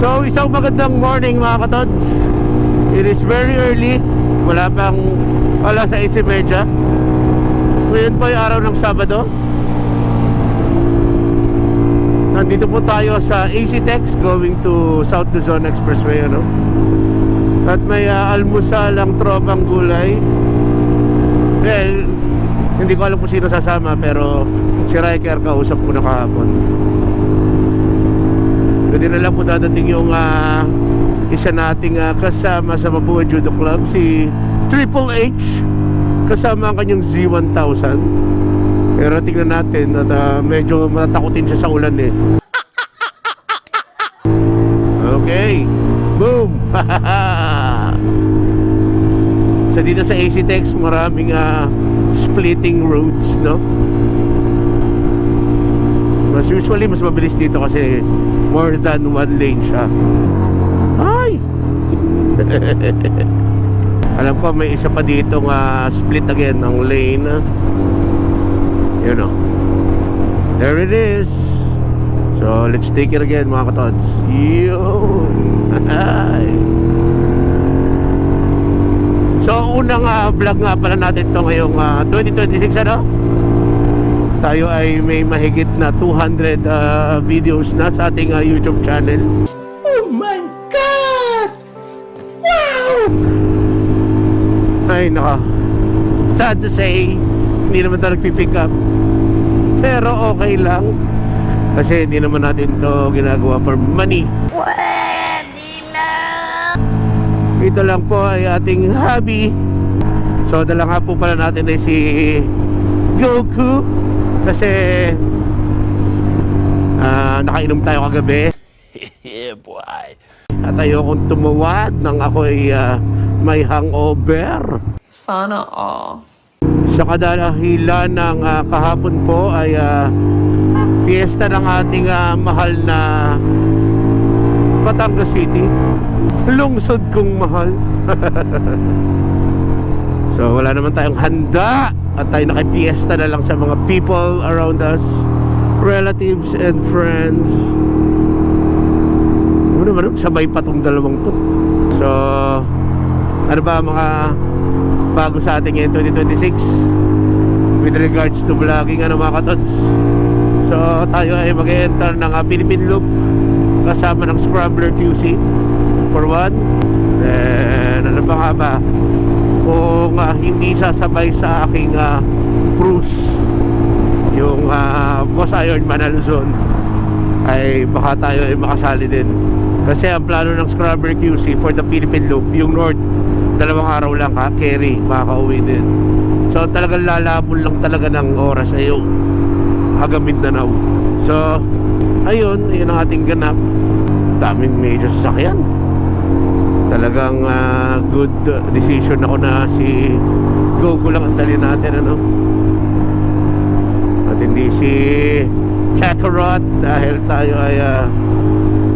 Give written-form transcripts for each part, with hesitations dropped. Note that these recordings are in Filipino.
So, isang magandang morning mga katods. It is very early. Wala pang alas 6:30. Ngayon po ay araw ng Sabado. Nandito po tayo sa ACTEX going to South Luzon Expressway, ano? At may almusal ang tropang gulay. Well, hindi ko alam kung sino sasama, pero si Riker kausap ko na kahapon. Pwede na lang po dadating yung isa nating kasama sa Mapua Judo Club, si Triple H, kasama ang kanyang Z1000. Pero tingnan natin at medyo matatakutin siya sa ulan eh. Okay, boom. So dito sa ACTEX maraming splitting roads, no? Mas usually mas mabilis dito kasi more than one lane siya. Ay! Alam ko may isa pa dito split again ng lane. You know, there it is. So let's take it again mga katods. Yun. So unang vlog nga pala natin to ngayong 2026, ano? Tayo ay may mahigit na 200 videos na sa ating YouTube channel. Oh my God! Wow! Ay naka, sad to say, hindi naman tayo nagpipick up. Pero okay lang, kasi hindi naman natin to ginagawa for money. Pwede na! Ito lang po ay ating hobby. So dala nga po pala natin ay si Goku, kasi nakainom tayo kagabi. Yeah, boy. At ayokong tumuwad nang ako ay may hangover. Sana all. Sa kadahilan ng kahapon po ay piyesta ng ating mahal na Batangas City. Lungsod kong mahal. So wala naman tayong handa at tayo nakipiesta na lang sa mga people around us, relatives and friends. Ano naman, sabay pa tong dalawang to. So ano ba mga bago sa ating ngayon 2026 with regards to vlogging, ano mga katods? So tayo ay mag-enter ng Philippine Loop kasama ng Scrambler QC for one. Then ano pa nga ba, kung hindi sasabay sa aking cruise yung Boss Ironman na Luzon, ay baka tayo ay makasali din. Kasi ang plano ng Scrambler QC for the Philippine Loop, yung North, 2 araw lang carry, makaka-uwi din. So talagang lalamon lang talaga ng oras ay yung hanggang Mindanao. So ayun ang ating ganap. Daming medyo sasakyan. Talagang good decision ako na si Goku lang ang dali natin, ano? At hindi si Kakarot, dahil tayo ay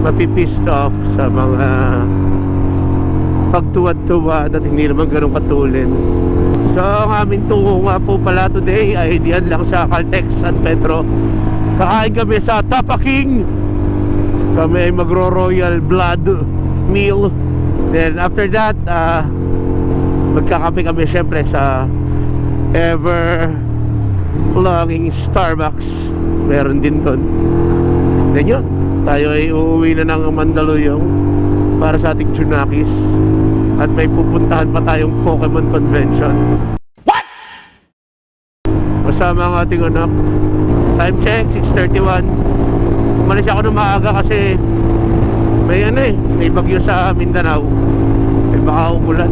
mapipissed off sa mga pagtuwad-tuwad at hindi naman ganun katulin. So ang aming tungo nga po pala today ay diyan lang sa Caltex San Pedro. Kakain kami sa Tapa King. Kami ay magro-royal blood meal. Then after that magkakape kami syempre sa ever longing Starbucks. Meron din doon. Then yun, tayo ay uuwi na ng Mandaluyong para sa ating Junakis. At may pupuntahan pa tayong Pokemon Convention. What? Kasama ang ating anak. Time check, 6:31. Umalis ako ng maaga kasi may may bagyo sa Mindanao. May baka umulan.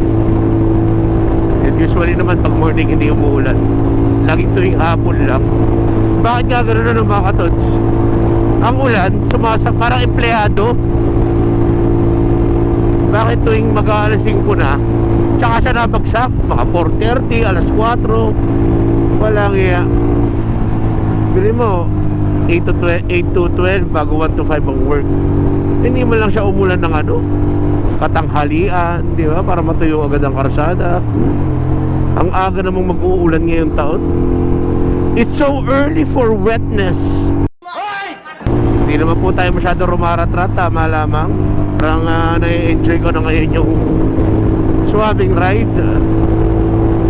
And usually naman pag morning hindi umuulan. Laging tuwing hapon lang. Bakit nga gano'n na ng mga katods? Ang ulan, parang empleyado. Bakit tuwing mag-aalas 5 na, tsaka siya nabagsak, mga 4:30, alas 4, walang iya. Bili mo 8 to 12 bago 1 to 5 ang work. Hindi mo lang siya umulan ng katanghalian, di ba? Para matuyo agad ang karsada. Ang aga namang mag-uulan ngayong taon. It's so early for wetness. Hindi naman po tayo masyado rumarat-rat, tama lamang. Parang na-enjoy ko na ngayon yung swabbing ride.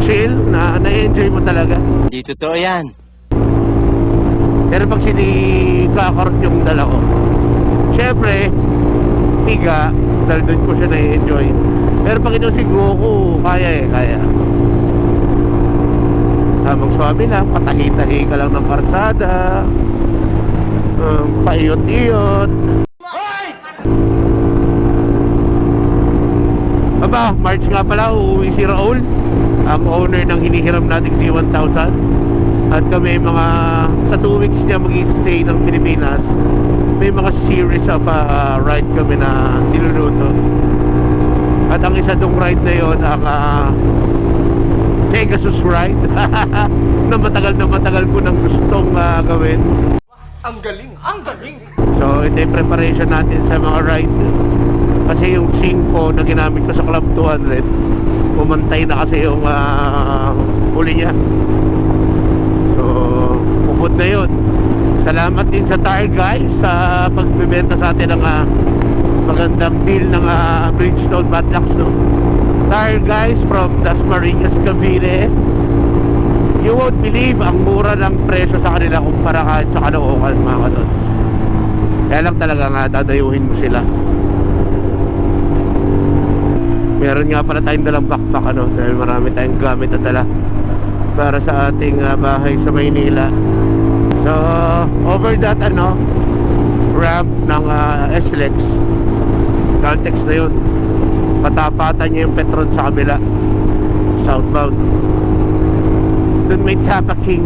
Chill, na-enjoy mo talaga. Hindi totoo yan. Pero pag sinikakarot yung dala ko, syempre, tiga, dahil doon ko siya na-enjoy. Pero pag ito si Goku, kaya. Tamang swabe lang, patahi-tahi ka lang ng karsada, paiyot-iyot. Aba, March nga pala, uuwi si Raul, ang owner ng hinihiram nating C1000. At kami mga, sa 2 weeks niya mag-stay ng Pilipinas, may mga series of ride kami na niluluto. At ang isa dong ride na yon ang Pegasus ride na matagal ko nang gustong gawin. Ang galing! Ang galing! So ito yung preparation natin sa mga ride. Kasi yung 5 na ginamit ko sa Club 200, umantay na kasi yung huli niya. So upod na yun. Salamat din sa Tire Guys sa pagbibenta sa atin ng magandang deal ng Bridgestone Batlax, no? Tire Guys from Dasmariñas, Cavite. You won't believe ang mura ng presyo sa kanila kumpara kahit sa Caloocan, mga katods. Kaya lang talaga nga dadayuhin mo sila. Meron nga pala tayong dalang backpack, ano, dahil marami tayong gamit na dala para sa ating bahay sa Maynila. So over that ramp ng SLEX, Caltex na yun, patapatan niya yung Petron sa kabila, southbound. Doon may Tapa King,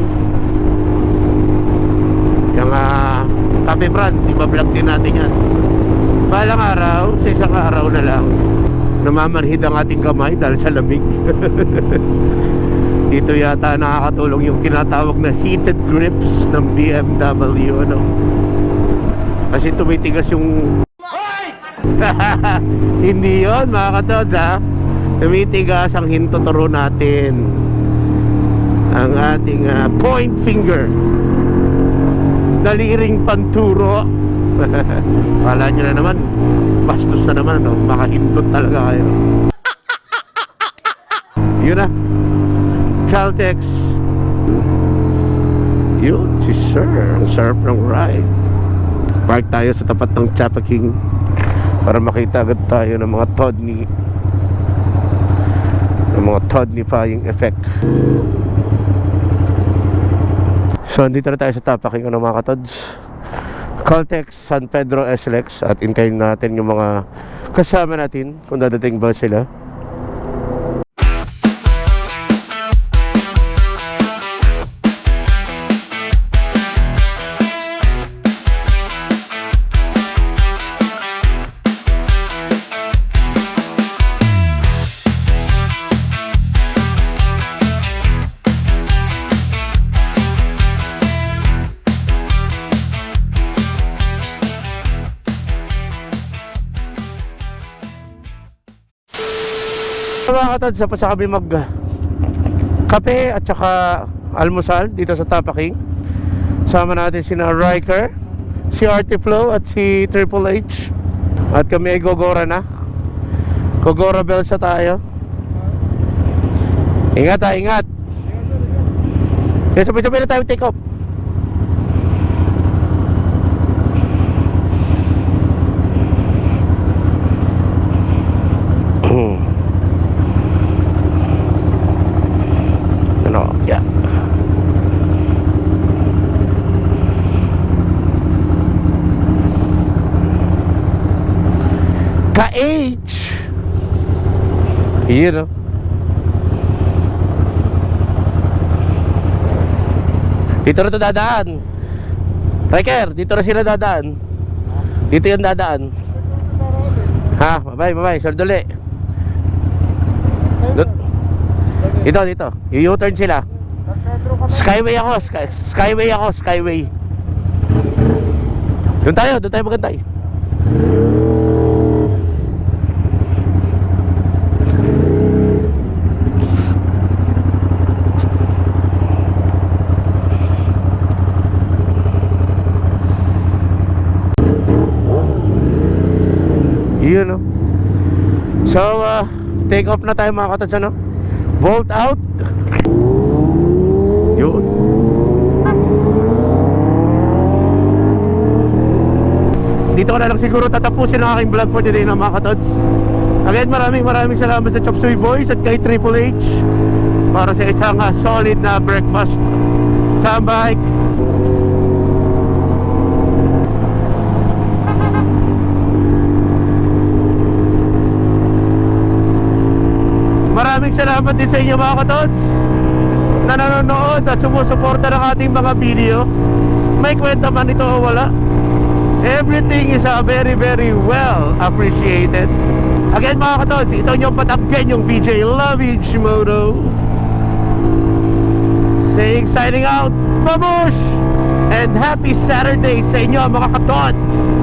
yung Cafe France, ibablog din natin yan. Balang araw, sa isang araw na lang, namamanhid ang ating kamay dahil sa lamig. Dito yata nakakatulong yung tinatawag na heated grips ng BMW, ano? Kasi tumitigas yung... Hindi yon, mga katods, ha? Tumitigas ang hintuturo natin, ang ating point finger, daliring panturo. Kala nyo na naman, bastos na naman, ano? Makahindot talaga kayo. Yun na, Caltex. Yun, si Sir, ang sarap ng ride. Park tayo sa tapat ng Tapa King para makita agad tayo ng mga Todnifying effect. So andito na tayo sa Tapa King, mga katods. Caltex San Pedro SLEX, at intayin natin yung mga kasama natin kung dadating ba sila. Mga katods, tapos kami mag kape at saka almusal dito sa Tapa King. Sama natin sina Riker, si Artie Flow at si Triple H. At kami ay gogora na. Gogora bells na tayo. Ingat ha, ingat. Kaya sabay-sabay na tayo take off. Yeah. Ka-H. Yun, no? Dito na ito dadaan. Riker, dito na sila dadaan. Dito yung dadaan. Ha, bye-bye, Sir Dole. Dito. U-turn sila. Skyway ako, Skyway. Doon tayo magantay. Yun, no? So, take off na tayo mga katods, ano? Volt out. Yun. Dito ko na lang siguro tatapusin ang aking vlog for today na mga katods. Again, maraming salamat sa Chop Suey Boys at kay Triple H para sa isang solid na breakfast. Tambay. Maraming salamat din sa inyo mga katods na nanonood at sumusuporta ng ating mga video. May kwenta man ito o wala, everything is very well appreciated. Again mga katods, ito yung patanggen yung VJ Lovage Moto saying signing out, babush! And happy Saturday sa inyo mga katods!